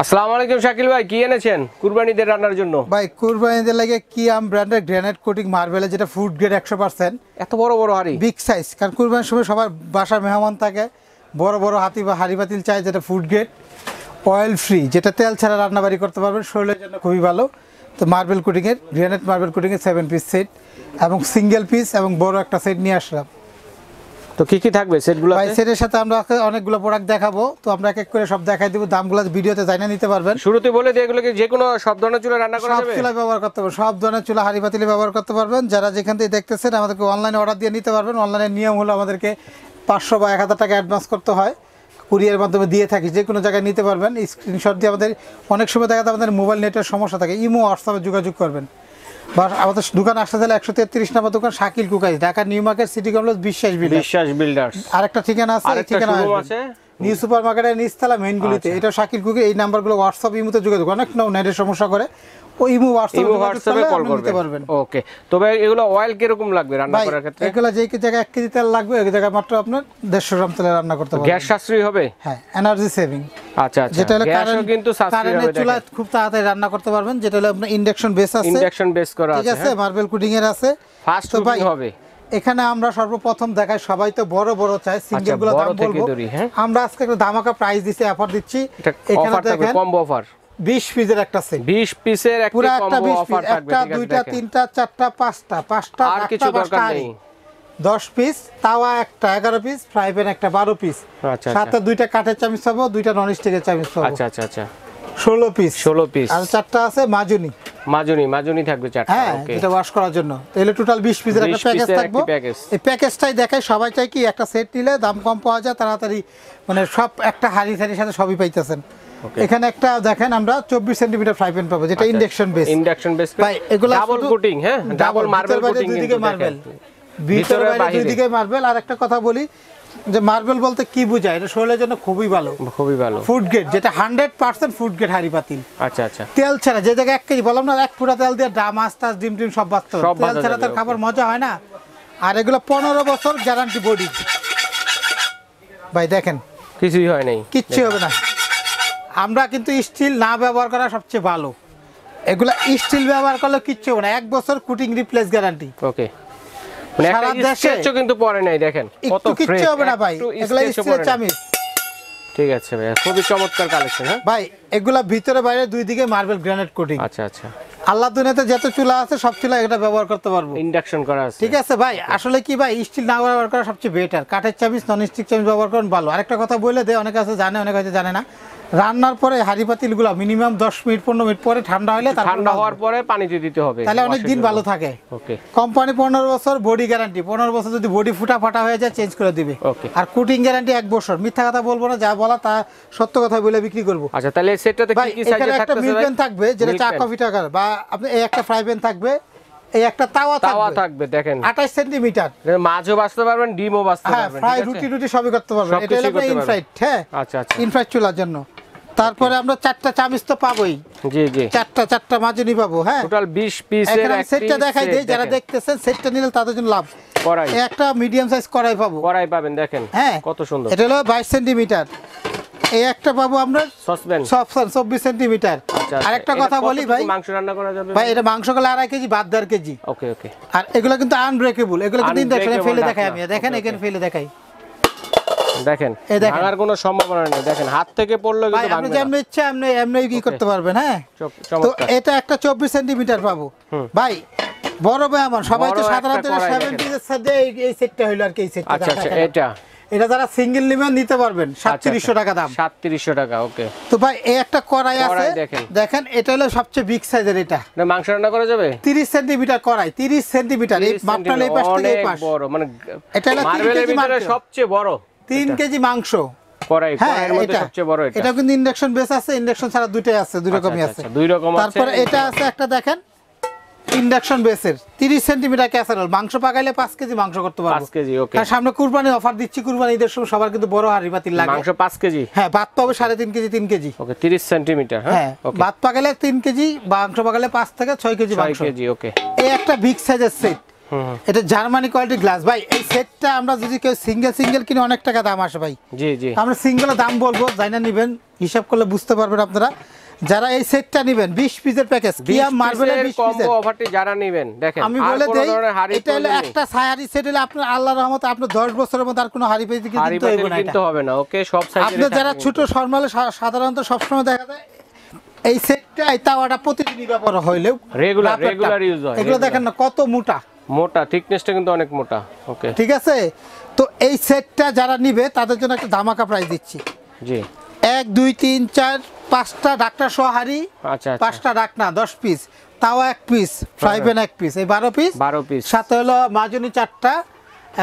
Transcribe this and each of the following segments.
আসসালামু আলাইকুম শাকিল ভাই, কি এনেছেন কুরবানিদের রান্নার জন্য? ভাই কুরবানিদের লাগে কি আম ব্র্যান্ডের গ্রানাইট কোটিং মার্বেল, যেটা ফুড গ্রেড 100%। এত বড় বড় হাড়ি, বিগ সাইজ, কারণ কুরবানির সময় সবার বাসায় মেহমান থাকে, বড় বড় হাতি বা হাড়ি পাতিল চাই, যেটা ফুড গ্রেড অয়েল ফ্রি, যেটা তেল ছাড়া রান্নাবাড়ি করতে পারবেন, শরীরের জন্য খুবই ভালো। তো মার্বেল কোটিংয়ের গ্রানাইট মার্বেল কোটিংয়ের 7 পিস সেট এবং সিঙ্গেল পিস এবং বড় একটা সেট নিয়ে আসলাম। তো কি কি থাকবে সেটগুলো? ভাই সেটের সাথে আমরা অনেকগুলো প্রোডাক্ট দেখাবো, তো আমরা এক এক করে সব দেখাই দেবো, দামগুলো ভিডিওতে জানিয়ে নিতে পারবেন। শুরুতে বলে দিয়ে এগুলোকে যে কোনো সব ধরনের চুলা রান্না করা যাবে? সব চুলা ব্যবহার করতে পারবেন, সব ধরনের চুলা হাঁড়ি পাতিলে ব্যবহার করতে পারবেন। যারা যেখান থেকে দেখতেছেন আমাদেরকে অনলাইনে অর্ডার দিয়ে নিতে পারবেন। অনলাইনের নিয়ম হলো আমাদেরকে 500 বা 1000 টাকা অ্যাডভান্স করতে হয়, কুরিয়ার মাধ্যমে দিয়ে থাকি, যে কোনো জায়গায় নিতে পারবেন। স্ক্রিনশট দিয়ে আমাদের অনেক সময় দেখা যায় আমাদের মোবাইল নেটের সমস্যা থাকে, ইমো হোয়াটসঅ্যাপে যোগাযোগ করবেন। বা আমাদের দোকান আসতে চাইলে 133 নম্বর দোকান, Shakil cookery, Dhaka new market, city complex, বিশ্বাস বিল্ডার্স। আরেকটা ঠিকানা আছে, ঠিকানা আছে নিউ সুপার মার্কেটের নিচতলা মেইনগুলিতে। এটা শাকিল কুকারি। এই নাম্বারগুলো হোয়াটসঅ্যাপ ইমোতে যোগাযোগ, অনেক নেটের সমস্যা করে, ওই ইমো হোয়াটসঅ্যাপে কল করতে পারবেন। ওকে, তবে এগুলো অয়েল কি রকম লাগবে রান্না করার ক্ষেত্রে? এগুলো যে জায়গায় 1 কেজি তেল লাগবে, ওই জায়গায় মাত্র আপনার 150 গ্রাম তেলে রান্না করতে পারবেন। গ্যাস সাশ্রয়ী হবে? হ্যাঁ, এনার্জি সেভিং। আচ্ছা আচ্ছা, যেটা হলো গ্যাসও কিন্তু সাশ্রয়ী হবে, চুলা খুব তাড়াতাড়ি রান্না করতে পারবেন। যেটা হলো আপনার ইন্ডাকশন বেস আছে, ইন্ডাকশন বেস করা আছে, ঠিক আছে, মার্বেল কোটিং এর আছে, ফাস্ট কুকিং হবে। এখানে আমরা সর্বপ্রথম দেখাই, সবাই তো বড় বড় চাই, সিঙ্গেল গুলো দাম বলবো। আমরা আজকে একটা ধামাকা প্রাইস দিছি, অফার দিচ্ছি। এখানে দেখেন কম্বো অফার 20 পিসের একটা সেট, 20 পিসের একটা কম্বো অফার থাকবে। একটা, দুইটা, তিনটা, চারটা, পাঁচটা আর কিছু দরকার নেই। 10 পিস তাওয়া একটা, 11 পিস ফ্রাই প্যান একটা, 12 পিস। আচ্ছা, সাথে দুইটা কাঠের চামচ পাবো, দুইটা নন স্টিকের চামচ পাবো। আচ্ছা আচ্ছা আচ্ছা, 16 পিস। আর চারটা আছে মাজুনি থাকবে চারটা। ওকে, এটা ওয়াশ করার জন্য। তাহলে টোটাল 20 পিসের একটা প্যাকেজ থাকবে। এই প্যাকেজটাই দেখাই, সবাই চাই কি একটা সেট নিলে দাম কম পাওয়া যায়, তাড়াতাড়ি, মানে সব একটা হাড়ির সাথে সবই পাইতেছেন। এখানে একটা দেখেন, আমরা 24 সেন্টিমিটার ফ্রাই প্যান পাবো, যেটা ইন্ডাকশন বেস। ভাই এগুলো ডাবল কোটিং, হ্যাঁ, ডাবল মার্বেল কোটিং, দুইদিকে মার্বেল, ভিতরে বাইরে দুইদিকে মার্বেল। আর একটা কথা বলি যে মার্বেল বলতে কি বোঝায়, এটা শরীরের জন্য খুবই ভালো, ফুড গ্রেড, যেটা 100% ফুড গ্রেড হাঁড়ি পাতিল। আচ্ছা আচ্ছা, তেল ছাড়া, যে জায়গায় 1 কেজি বললাম না, 1 ফুটা তেল দিয়ে মাছ টাছ ডিম সব বাঁচতে হবে, তেল ছাড়া তার খাবার মজা হয় না। আর এগুলো 15 বছর গ্যারান্টি বডি। ভাই দেখেন কিছুই হয় নাই, কিচ্ছু হবে না। আমরা কিন্তু স্টিল না ব্যবহার করা সবচেয়ে ভালো। এগুলা স্টিল ব্যবহার করলে কিচ্ছু হবে না, 1 বছর কুটিং রিপ্লেস গ্যারান্টি। ওকে, মানে একটা স্কেচও কিন্তু পরে নাই, দেখেন কত ফ্রেশ, কিচ্ছু হবে না ভাই, এগুলা স্টিলের চামিচ। ঠিক আছে ভাই, খুবই চমৎকার কালেকশন। হ্যাঁ ভাই এগুলা ভিতরে বাইরে দুই দিকে মার্বেল গ্রানাইট কোটিং। আচ্ছা আচ্ছা, আল্লাহ দুনিয়াতে যত চুলা আছে সব চুলা এটা ব্যবহার করতে পারবো, ইন্ডাকশন করা আছে। ঠিক আছে ভাই, আসলে কি ভাই, স্টিল না ব্যবহার করা সবচেয়ে বেটার। কাঠের চামিচ, নন স্টিক চামিচ ব্যবহার করুন ভালো। আরেকটা কথা বলে দে, অনেকে আছে জানে, অনেকে হয়তো জানে না, রান্নার পরে হাঁড়ি পাতিলগুলো মিনিমাম 10 মিনিট 15 মিনিট পরে ঠান্ডা হলে, ঠান্ডা হওয়ার পরে পানিতে দিতে হবে, তাহলে অনেক দিন ভালো থাকে। ওকে, কোম্পানি 15 বছর বডি গ্যারান্টি, 15 বছর যদি বডি ফাটা হয়ে যায় চেঞ্জ করে দিবে। ওকে, আর কুটিং গ্যারান্টি 1 বছর। মিথ্যা কথা বলবো না, যা বলা তা সত্য কথা বলে বিক্রি করব। আচ্ছা, তাহলে সেটটাতে কি কি সাইজ থাকবে? একটা মিল প্যান থাকবে, যেটা চা কফি টাকার, বা আপনি এই একটা ফ্রাই প্যান থাকবে, এই একটা তাওয়া থাকবে, দেখেন 28 সেন্টিমিটার, মাছও বাছতে পারবেন, ডিমও বাছতে পারবেন, ফ্রাই রুটি সবই করতে পারবেন। এটা হলো ইনফ্রাইট। হ্যাঁ আচ্ছা আচ্ছা, ইনফ্রাইট চুলার জন্য। তারপরে আমরা 4টা চামচ তো পাবোই, জি, চারটা মাজুনি পাবো। হ্যাঁ, টোটাল 20 পিসের একটা সেটটা দেখাই দেই, যারা দেখতেছেন সেটটা নিলে তাদের জন্য লাভ। কড়াই, একটা মিডিয়াম সাইজ কড়াই পাবেন, দেখেন। হ্যাঁ, কত সুন্দর। এটা হলো 22 সেন্টিমিটার। এই একটা পাবো আমরা সসপ্যান 24 সেন্টিমিটার। আরেকটা কথা বলি ভাই, মাংস রান্না করা যাবে ভাই, এটা মাংস করলে 2.5 কেজি, ভাত 1.5 কেজি। ওকে, আর এগুলো কিন্তু আনব্রেকেবল, এগুলো কিন্তু ইন্ডাকশনে ফেলে দেখাই আমি, দেখেন এখানে ফেলে দেখাই, দেখেন ভাঙার কোনো সম্ভাবনা নেই। দেখেন হাত থেকে পড়লে কিন্তু ভাঙবে না, আপনি যেমন ইচ্ছা এমনি কি করতে পারবেন। হ্যাঁ, তো এটা একটা 24 সেন্টিমিটার পাবো। ভাই বড় মেহমান সবাই তো সাধারণত 7 পিসের সাথে এই সেটটা হইলো, আর কি এই সেটটা। আচ্ছা আচ্ছা, এটা যারা সিঙ্গেল নেবেন নিতে পারবেন, 3700 টাকা দাম। 3700 টাকা। ওকে, তো ভাই এই একটা কড়াই আছে, দেখেন এটা হলো সবচেয়ে বিগ সাইজের। এটা মাংস রান্না করা যাবে, 30 সেন্টিমিটার কড়াই, 30 সেন্টিমিটার, এই মাপটা এই পাশ থেকে এই পাশ বড়, মানে এটা হলো 3 মার্বেলের কেজি ভিতরে সবচেয়ে বড় 3 কেজি মাংস কড়াই, কড়াইয়ের মধ্যে সবচেয়ে বড় এটা। এটা কিন্তু ইন্ডাকশন বেস আছে, ইন্ডাকশন ছাড়া দুটোই আছে, দুই রকমই আছে। দুই রকম আছে। তারপরে এটা আছে একটা, দেখেন ইন্ডাকশন বেসের 30 সেন্টিমিটার ক্যাসারোল, মাংস পাকাইলে 5 কেজি মাংস করতে পারবো। 5 কেজি। ওকে, আর সামনে কুরবানি অফার দিচ্ছি, কুরবানি ঈদের সময় সবার কিন্তু বড় হাঁড়ি পাতিল লাগে, মাংস 5 কেজি। হ্যাঁ, ভাত পাবে 3.5 কেজি, 3 কেজি। ওকে, 30 সেন্টিমিটার। হ্যাঁ, ভাত পাকাইলে 3 কেজি, মাংস পাকাইলে 5 থেকে 6 কেজি মাংস। 6 কেজি। ওকে, এই একটা বিগ সাইজের সেট, এটা জার্মানি কোয়ালিটি গ্লাস। ভাই এই সেটটা আমরা যদি কেউ সিঙ্গেল কিনে অনেক টাকা দাম আসে ভাই। জি, আমরা সিঙ্গেলের দাম বলবো, জানা নেবেন, হিসাব করলে বুঝতে পারবেন আপনারা। যারা এই সেটটা নেবেন 20 পিসের প্যাকেজ কিয়া মার্বেলের 20 পিসের কম্বো অফারটি যারা নেবেন দেখেন আমি বলে দেই এটা হলো একটা সাহারি সেট হলে আপনার আল্লাহর রহমতে আপনি 10 বছরের মধ্যে আর কোনো হাড়ি পেতে কিনতে হবে না ওকে সব সাইজের আপনি যারা ছোট নরমাল সাধারণত সব সময় দেখা যায় এই সেটটা এই তাওয়াটা প্রতিদিনই ব্যবহার হইলেও রেগুলার ইউজ হয়। এগুলো দেখেন না কত মোটা থিকনেসটা কিন্তু অনেক মোটা। ওকে ঠিক আছে, তো এই সেটটা যারা নিবে তাদের জন্য একটা ধামাকা প্রাইস দিচ্ছি। জি 1 2 3 4 5টা ডাকনা সহ হাড়ি, আচ্ছা 5টা ডাকনা 10 পিস, তাওয়া 1 পিস, ফ্রাই প্যান 1 পিস, এই 12 পিস সাথে হলো মাজনি 4টা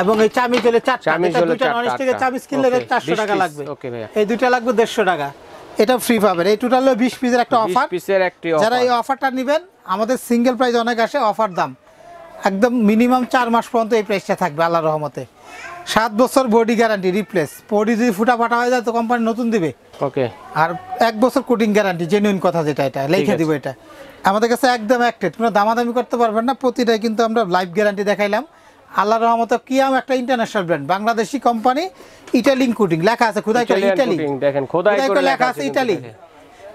এবং এই চামিচ হলো 4টা। এটা দুটো ননস্টিকের চামিচ কিনলে 400 টাকা লাগবে। ওকে ভাইয়া এই দুটো লাগবে 150 টাকা, এটা ফ্রি পাবেন। এই টোটাল হলো 20 পিসের একটা অফার। 20 পিসের একটি অফার। যারা এই অফারটা নেবেন আমাদের সিঙ্গেল প্রাইস অনেক আসে, অফার দাম একদম মিনিমাম 4 মাস পর্যন্ত এই প্রাইসটা থাকবে আল্লাহর রহমতে। 7 বছর বডি গ্যারান্টি রিপ্লেস, বডি যদি ফুটা ফাটা হয়ে যায় তো কোম্পানি নতুন দিবে। ওকে আর 1 বছর কোটিং গ্যারান্টি, জেনুইন কথা যেটা এটা লিখে দিব। এটা আমাদের কাছে একদম অ্যাক্টেড, কোনো দামাদামি করতে পারবেন না। প্রতিটাই কিন্তু আমরা লাইভ গ্যারান্টি দেখাইলাম আল্লাহর রহমতে। কিয়াম একটা international brand, Bangladeshi company, Italian coating লেখা আছে, খোদাই করে ইটালি দেখেন, খোদাই করে লেখা আছে ইটালি।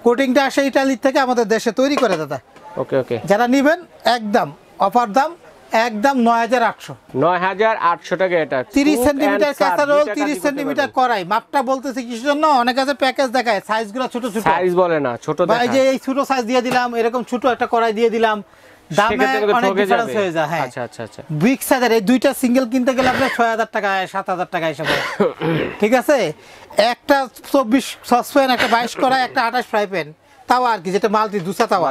কোটিংটা আসে ইটালি থেকে, আমাদের দেশে তৈরি করে দাদা। ওকে যারা নেবেন একদম অফার দাম একদম 9800 টাকা। এটা 30 সেন্টিমিটার ক্যাসারোল, 30 সেন্টিমিটার কড়াই। মাপটা বলতেছি কিসের জন্য, অনেক আছে প্যাকেজ দেখায় সাইজগুলো ছোট সাইজ বলে না, ছোট দেখায়। এই যে এই ছোট সাইজ দিয়ে দিলাম, এরকম ছোট একটা কড়াই দিয়ে দিলাম, দামে অনেক ডিফারেন্স হয়ে যায়। হ্যাঁ আচ্ছা বিগ সাইজের এই দুইটা সিঙ্গেল কিনতে গেলে আপনার 6000 টাকা 7000 টাকা হিসাব হয়। ঠিক আছে, একটা 24 সসপ্যান, একটা 22 কড়াই, একটা 28 ফ্রাই প্যান, তাওয়া আর কি যেটা মাল্টি দুসা তাওয়া,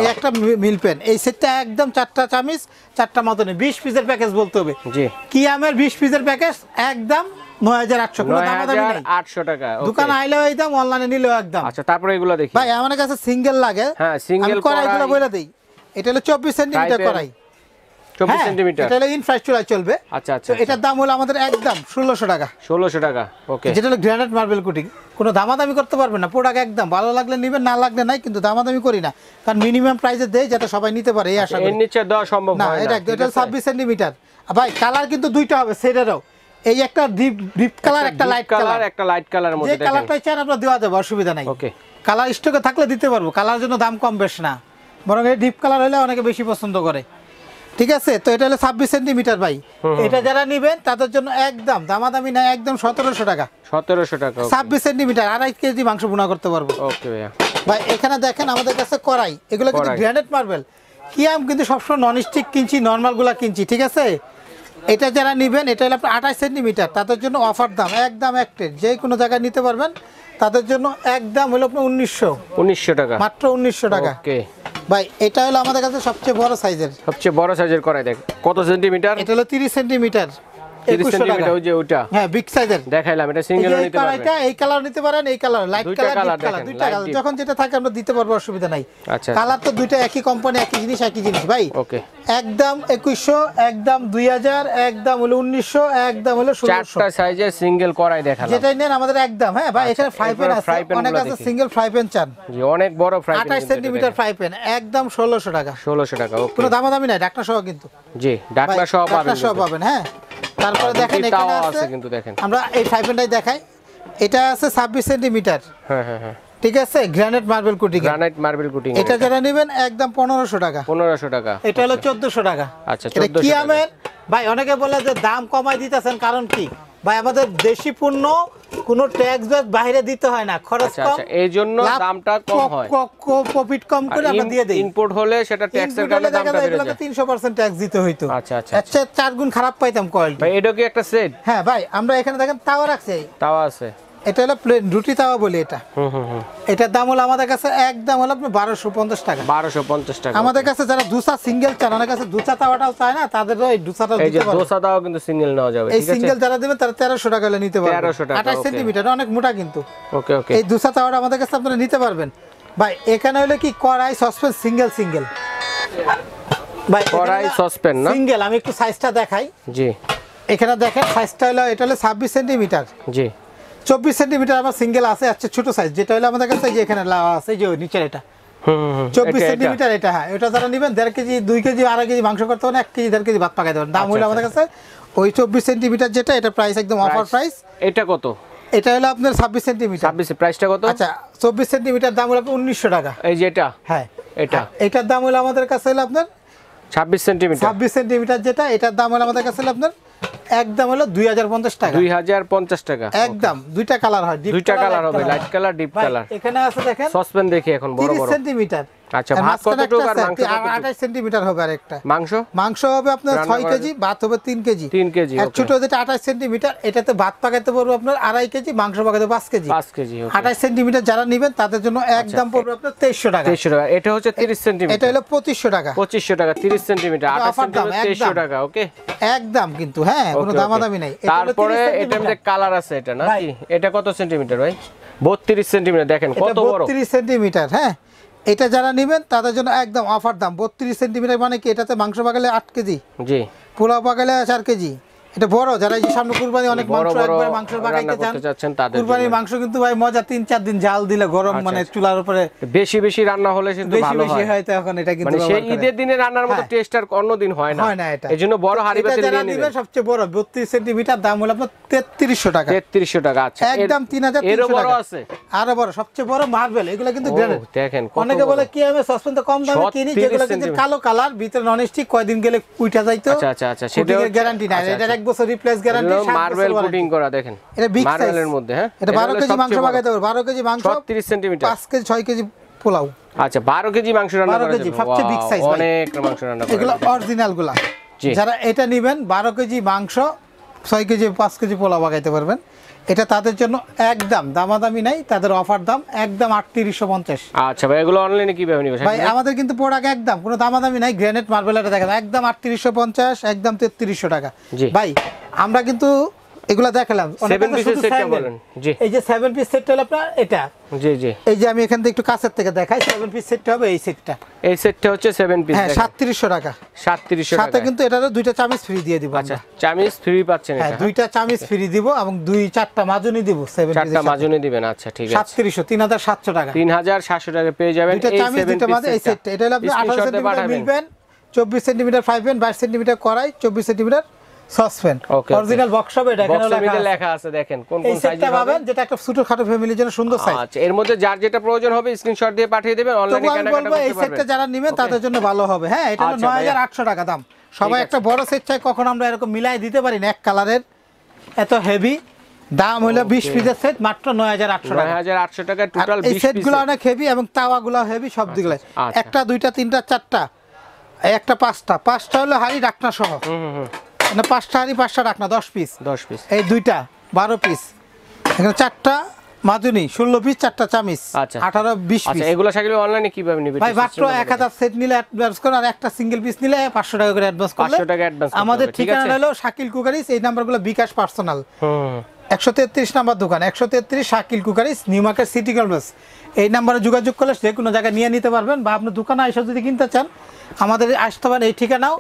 এই একটা মিল প্যান। এই সেটটা একদম 4টা চামিচ 4টা মতনে 20 পিসের প্যাকেজ বলতে হবে। জি কিয়ামের 20 পিসের প্যাকেজ একদম 9800, কোনো দামাদামি নেই, 800 টাকা। দোকান আইলেও একদম, অনলাইনে নিলেও একদম। আচ্ছা তারপরে এগুলো দেখি ভাই, আমার কাছে সিঙ্গেল লাগে। হ্যাঁ সিঙ্গেল কড়াইগুলো বলে দেই। এটা হলো 24 সেন্টিমিটার কড়াই, 24 সেন্টিমিটার, এটা হলো ইনফ্রাস চুলায় চলবে। আচ্ছা তো এটার দাম হলো আমাদের একদম 1600 টাকা। 1600 টাকা। ওকে যেটা হলো গ্রানাইট মার্বেল কোটিং, কোনো দামাদামি করতে পারবেন না। প্রোডাক্ট একদম ভালো লাগলে নেবেন, না লাগলে নাই, কিন্তু দামাদামি করি না, কারণ মিনিমাম প্রাইসে দেই যাতে সবাই নিতে পারে, এই আশা করি। এর নিচে দেওয়া সম্ভব না, হয় না। এটা 26 সেন্টিমিটার। ভাই কালার কিন্তু দুইটা হবে সেটারও, এই একটা ডিপ কালার, একটা লাইট কালার, একটা লাইট কালারের মধ্যে যে কালারটাই চান আপনারা দেওয়া যাবে, অসুবিধা নাই। ওকে কালার স্টকে থাকলে দিতে পারবো, কালার জন্য দাম কম বেশ না, বরং এই ডিপ কালার হলে অনেকে বেশি পছন্দ করে। ঠিক আছে, তো এটা হলো 26 সেন্টিমিটার ভাই। এটা যারা নেবেন তাদের জন্য একদম দামাদামি না, একদম 1700 টাকা। 1700 টাকা 26 সেন্টিমিটার, 2.5 কেজি মাংস ভুনা করতে পারবো। ওকে ভাইয়া। ভাই এখানে দেখেন আমাদের কাছে কড়াই, এগুলো কিন্তু গ্রানাইট মার্বেল। কিয়াম কিন্তু সবসময় নন স্টিক কিনছি, নর্মাল গুলা কিনছি। ঠিক আছে, এটা যারা নেবেন এটা হলো আপনার 28 সেন্টিমিটার, তাদের জন্য অফার দাম একদম একটা, যে কোনো জায়গায় নিতে পারবেন, তাদের জন্য একদম হলো আপনার 1900 টাকা, মাত্র 1900 টাকা। ওকে ভাই এটা হলো আমাদের কাছে সবচেয়ে বড় সাইজের কড়াই। দেখ কত সেন্টিমিটার, এটা হলো 30 সেন্টিমিটার, 30 সেন্টিমিটার, ওই যে ওটা। হ্যাঁ বিগ সাইজের দেখাইলাম, এটা সিঙ্গেল নিতে পারবেন। এটা এই কালার নিতে পারেন, এই colour light colour, deep colour, দুইটা কালার যখন যেটা থাকে আমরা দিতে পারবো, অসুবিধা নাই। আচ্ছা কালার তো দুইটা একই কোম্পানি, একই জিনিস ভাই। ওকে একদম 2100, একদম 2000, একদম হলো 1900, একদম হলো 1600। চারটা সাইজের সিঙ্গেল কড়াই দেখালাম, যেটাই নেন আমাদের একদম। হ্যাঁ ভাই এখানে ফ্রাই প্যান আছে, অনেক আছে সিঙ্গেল ফ্রাই প্যান চান। জি অনেক বড় fry pan, 28 centimetre fry pan একদম 1600 টাকা। 1600 টাকা। ওকে কোনো দামাদামি নাই, ডাকনা সহ কিন্তু। জি ডাকনা সহ পাবেন। হ্যাঁ তারপরে দেখেন এখানে আছে কিন্তু, দেখেন আমরা এই ফ্রাই প্যানটাই দেখাই। এটা আছে 26 সেন্টিমিটার। হ্যাঁ ঠিক আছে, গ্রানাইট মার্বেল কোটিং। এটা যারা নেবেন একদম 1500 টাকা। এটা হলো 1400 টাকা। আচ্ছা 1400 টাকা। কিয়ামের ভাই অনেকে বলে যে দাম কমাই দিতেছেন, কারণ কি ভাই আমাদের দেশি পণ্য কোনো ট্যাক্স বাইরে দিতে হয় না, খরচ কম, এইজন্য দামটা কম হয়, প্রফিট কম করে আমরা দিয়ে দেই। ইম্পোর্ট হলে সেটা ট্যাক্সের কারণে দামটা বেড়ে যায়, 300% ট্যাক্স দিতে হইতো। আচ্ছা আচ্ছা 4 গুণ খারাপ পাইতাম কোয়ালিটি। ভাই এটা কি একটা সেট? হ্যাঁ ভাই আমরা এখানে দেখেন তাওয়া রাখছি, তাওয়া আছে, এটা হলো প্লেন রুটি তাওয়া বলি এটা। এটার দাম হলো আমাদের কাছে একদম হলো আপনার 1250 টাকা। 1250 টাকা। আমাদের কাছে যারা দুসা সিঙ্গেল চান, অনেক কাছে দুসা তাওয়াটাও চায় না, তাদের এই দুসাটাও দিতে পারবে। এই যে দুসা তাওয়া কিন্তু সিঙ্গেল নেওয়া যাবে, ঠিক আছে। এই সিঙ্গেল যারা দিবেন তারা 1300 টাকা হলে নিতে পারবে। 1300 টাকা। 28 সেন্টিমিটার, অনেক মোটা কিন্তু। ওকে এই দুসা তাওয়াটা আমাদের কাছে আপনারা নিতে পারবেন। ভাই এখানে হলো কি কড়াই সসপ্যান সিঙ্গেল ভাই কড়াই সসপ্যান না সিঙ্গেল। আমি একটু সাইজটা দেখাই। জি এখানে দেখেন সাইজটা হলো, এটা হলো 26 সেন্টিমিটার। জি 24 সেন্টিমিটার আমার সিঙ্গেল আছে। আচ্ছা ছোট সাইজ যেটা হলো আমাদের কাছে, যে এখানে লাওয়া আছে, যে নিচের এটা 24 সেন্টিমিটার। এটা হ্যাঁ এটা যারা নেবেন 1.5 কেজি 2 কেজি 2.5 কেজি মাংস করতে হবে, 1 কেজি 1.5 কেজি ভাত পাকাই দেবেন। দাম হলো আমাদের কাছে ওই 24 সেন্টিমিটার যেটা, এটা প্রাইস একদম অফার প্রাইস। এটা কত? এটা হলো আপনার 26 সেন্টিমিটার। 26 প্রাইসটা কত? আচ্ছা 24 সেন্টিমিটার দাম হলো আপনার 1900 টাকা। এই যে এটা? হ্যাঁ এটা। এটার দাম হলো আমাদের কাছে হলো আপনার 26 সেন্টিমিটার। 26 সেন্টিমিটার যেটা, এটার দাম হলো আমাদের কাছে হলো আপনার একদম হলো 2050 টাকা। 2050 টাকা একদম। দুইটা কালার হয়, দুইটা কালার হবে, লাইট কালার, ডিপ কালার। এখানে আছে দেখেন সসপেন দেখি এখন বড় বড় 30 সেন্টিমিটার। আচ্ছা ভাত কতটুকু আর মাংস কতটুকু? 28 সেন্টিমিটার হবে আরেকটা। মাংস হবে আপনার 6 কেজি, ভাত হবে 3 কেজি। 3 কেজি। আর ছোট যেটা 28 সেন্টিমিটার, এটাতে ভাত পাকাতে পারবো আপনার 2.5 কেজি, মাংস পাকাতে 5 কেজি। 5 কেজি। 28 সেন্টিমিটার যারা নেবেন তাদের জন্য একদম পড়বে আপনার 2300 টাকা। 2300 টাকা। এটা হচ্ছে 30 সেন্টিমিটার, এটা হলো 2500 টাকা। 2500 টাকা 30 সেন্টিমিটার। 28 সেন্টিমিটার 2300 টাকা। ওকে একদম, কিন্তু হ্যাঁ কোনো দামাদামি নাই। তারপরে এটার মধ্যে কালার আছে, এটা নাকি? এটা কত সেন্টিমিটার ভাই? 32 সেন্টিমিটার। দেখেন কত বড়, 32 সেন্টিমিটার। হ্যাঁ, এটা যারা নেবেন তাদের জন্য একদম অফার দাম। 32 সেন্টিমিটার মানে কি, এটাতে মাংস পাকালে 8 কেজি, জি, পোলাও পাকালে 4 কেজি। এটা বড়, যারা এই যে সামনে কুরবানি অনেক মাংস একবার মাংস পাকাইতে চান তাদের কুরবানির মাংস কিন্তু ভাই মজা, 3-4 দিন জাল দিলে গরম মানে চুলার উপরে বেশি বেশি রান্না হলে কিন্তু ভালো হয়। বেশি হয় তখন এটা কিন্তু মানে সেই ঈদের দিনে রান্নার মতো টেস্ট আর অন্য দিন হয় না। এজন্য বড় হাড়ি পাতিল নিয়ে নেবেন। সবচেয়ে বড় 32 সেন্টিমিটার দাম হলো আপনার 3300 টাকা। 3300 টাকা। আচ্ছা একদম 3300 এরও বড় টাকা। আছে, আরো বড়, সবচেয়ে বড় মার্বেল। এগুলো কিন্তু গ্রেনাইট। দেখেন অনেকে বলে কি আমি সসপেন তো কম দামে কিনি, যেগুলো কিন্তু কালো কালার, ভিতরে নন স্টিক, কয়দিন গেলে উইঠা যাইতো। আচ্ছা আচ্ছা আচ্ছা, সেটা গ্যারান্টি নাই, এটা 1 বছর রিপ্লেস গ্যারান্টি। মার্বেল কোটিং করা। দেখেন এটা বিগ সাইজ মার্বেলের মধ্যে। হ্যাঁ, এটা 12 কেজি মাংস পাকাইতে হবে। 12 কেজি মাংস 30 সেন্টিমিটার, 5 কেজি 6 কেজি পোলাও। আচ্ছা 12 কেজি মাংস রান্না করা যাবে। সবচেয়ে বিগ সাইজ, অনেক মাংস রান্না করা এগুলো অরিজিনাল গুলা। যারা এটা নেবেন 12 কেজি মাংস 6 কেজি 5 কেজি পোলাও পাকাইতে পারবেন। এটা তাদের জন্য একদম দামাদামি নাই, তাদের অফার দাম একদম 3850। আচ্ছা ভাই, এগুলো অনলাইনে কিভাবে নিব ভাই? আমাদের কিন্তু প্রোডাক্ট একদম কোনো দামাদামি নাই। গ্রানাইট মার্বেল এটা দেখেন একদম 3850, একদম 3300 টাকা। ভাই আমরা কিন্তু এগুলা দেখালাম। 7 পিসের সেটটা বলেন। জি, এই যে 7 পিস সেটটা হলো আপনার এটা। জি জি, এই যে আমি এখান থেকে একটু কাছের থেকে দেখাই। 7 পিস সেটটা হবে এই সেটটা। এই সেটটা হচ্ছে 7 পিস। হ্যাঁ, 3700 টাকা। 3700 টাকা। সাথে কিন্তু এটারও দুইটা চামিচ ফ্রি দিয়ে দিব। আচ্ছা, চামিচ ফ্রি পাচ্ছেন এটা? হ্যাঁ, দুইটা চামিচ ফ্রি দিব এবং 2-4টা মাজুনি দিব। 7 পিস 4টা মাজুনি দিবেন। আচ্ছা ঠিক আছে। 3700, 3700 টাকা। 3700 টাকা পেয়ে যাবেন দুইটা চামিচ, দুইটা মাঝে এই সেটটা। এটা হলো আপনি 18 সেন্টিমিটার মিলবেন, 24 সেন্টিমিটার ফ্রাইপ্যান, 22 সেন্টিমিটার কড়াই, 24 সেন্টিমিটার সসপ্যান। অরিজিনাল বক্স হবে এটা। এখানে লেখা আছে দেখেন কোন কোন সাইজে পাবেন, যেটা একটা ছোটখাটো ফ্যামিলির জন্য সুন্দর সাইজ। আচ্ছা, এর মধ্যে যার যেটা প্রয়োজন হবে স্ক্রিনশট দিয়ে পাঠিয়ে দিবেন। অনলাইনে কেনাকাটা করতে পারবেন। এই সেটটা যারা নেবেন তাদের জন্য ভালো হবে। হ্যাঁ, এটা হলো 9800 টাকা দাম। সবাই একটা বড় সেট চাই, কখন আমরা এরকম মিলাই দিতে পারি না। এক কালারের এত হেভি দাম হলো 20 পিসের সেট মাত্র 9800 টাকা। 9800 টাকা টোটাল 20 পিস। এই সেটগুলো অনেক হেভি এবং তাওয়াগুলো হেভি সব দিগুলো। একটা, দুইটা, তিনটা, চারটা, একটা, পাঁচটা হলো হাড়ি ঢাকনা সহ। মানে 5টা হাড়ি 5টা ঢাকনা, 10 পিস। এই দুইটা 12 পিস। এখানে 4টা মাজুনি 16 পিস, 4টা চামিচ 18 20 পিস। আচ্ছা, এগুলো সাকিব অনলাইনে কিভাবে নিবে? ভাই মাত্র 1000 সেট নিলে অ্যাডভান্স করুন, আর একটা সিঙ্গেল পিস নিলে 500 টাকা করে অ্যাডভান্স করলে 500 টাকা অ্যাডভান্স। আমাদের ঠিকানা হলো শাকিল কুকারিস। এই নাম্বারগুলো বিকাশ পার্সোনাল। 133 নাম্বার দোকান, 133 Shakil cookeries, new market, city complex. এই নাম্বারে যোগাযোগ করলে যে কোনো জায়গায় নিয়ে নিতে পারবেন, বা আপনি দোকানে এসে যদি কিনতে চান আমাদের আসতে পারেন। এই ঠিকানাও,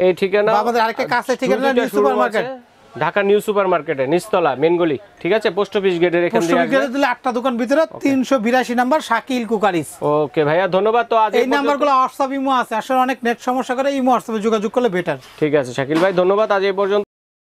বা আমাদের আরেকটা কাছে ঠিকানা new super market, Dhaka new super মার্কেটে নিচতলা মেন গলি। ঠিক আছে, পোস্ট অফিস গেটের এখান থেকে আসবেন। দিলে 8টা দোকান ভিতরে 382 নাম্বার শাকিল কুকারিস। ওকে ভাইয়া, ধন্যবাদ। তো আজ এই নাম্বারগুলো হোয়াটসঅ্যাপ ইমো আছে। আসলে অনেক নেট সমস্যা করে, ইমো হোয়াটসঅ্যাপে যোগাযোগ করলে বেটার। ঠিক আছে শাকিল ভাই, ধন্যবাদ। আজ এই পর্যন্ত।